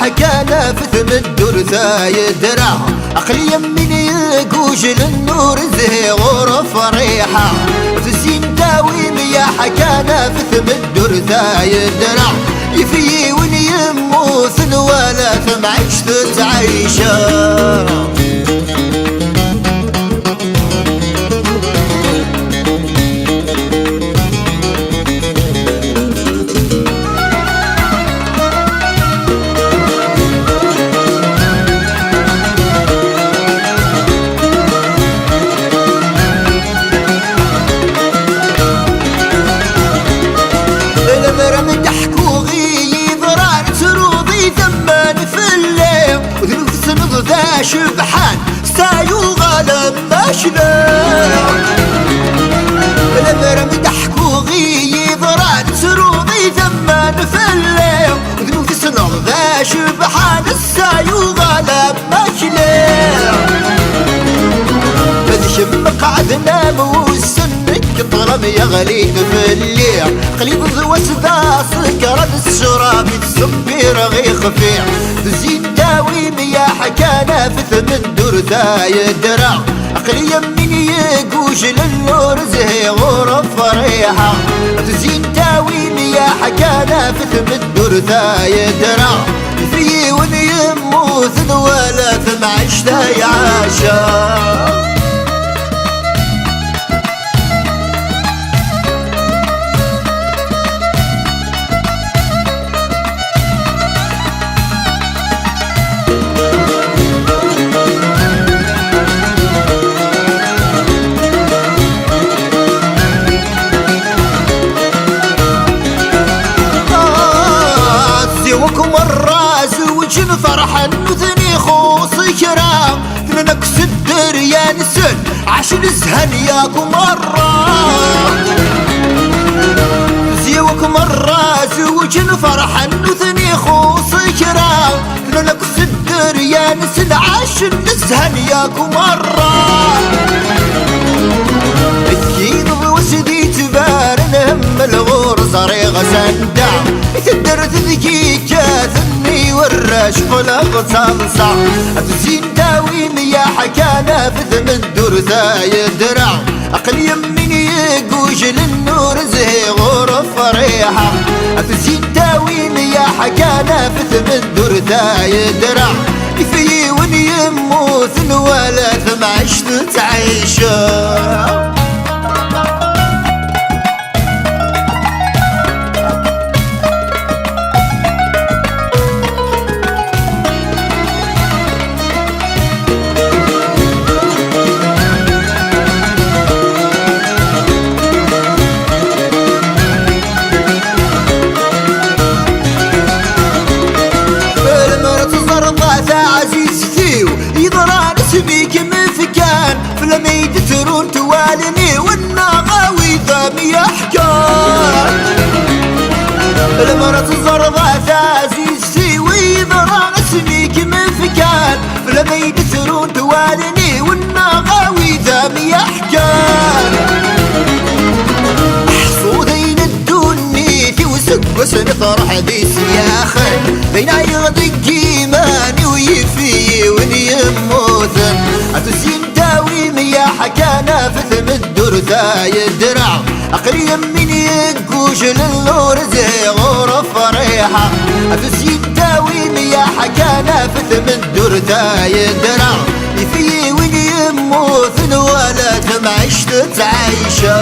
حكانا فتم الدرثا يدرع عقلي يمين يقوش للنور زهي غرف ريحة تزين داويم يا حكانا فتم الدرثا يدرع يفي وين يموثن ولا ثمعيش تتعيشة ذا شبحان سايو غالب ماشنا الامر مدحكو غي ضران سروضي ثمان في الليل وذنوب السنور ذا شبحان السايو غالب ماشنا بذش مقعدنا موسنك طرم يغلي في الليل قليب ذوس ذا سكر الشراب تسبي رغي خفيع تزيد داويم يا حكانا فتم الدرثا يدرع عقلي يمين يقوش للنور زهي غرف ريحة تزيد داويم يا حكانا فتم الدرثا يدرع في ون يموثن ولا ثمعش يعاشا وكم الراس وجن فرحا وثني خوص كرام ثننكس الدريان سن عشان زهن ياكم الراس زيوكم الراس وجن فرحا وثني خوص كرام ثننكس الدريان سن عشان زهن ياكم الراس الكيد وسدي تبارن هم الغور صريغ سندع تدرت ذكيكا ثني والراش قلق صلصع تزين داويم يا حكانا فتم الدرثا يدرع عقل يمين يقوش للنور زهي غرف ريحة تزين داويم يا حكانا فتم الدرثا يدرع في ون يموثن ولا ثمعش تتعيشا بيك من فكان فلما يدثرون توالني والنغاوي ذامي احكام المرة الزرضة تعزيز سيوي ضران اسميك من فكان فلما يدثرون توالني والنغاوي ذامي احكام حصودين الدني في وسق وسن طرح ذي سياخن بين يغضي قيماني ويفي ونيموثن أتسين داويم يا حكانا فتم الدرثا يدرع عقلي يمين يقوش للنور زي غرف ريحة أتسين داويم يا حكانا فتم الدرثا يدرع يفي ونيموثن ولا تمعش تتعيشا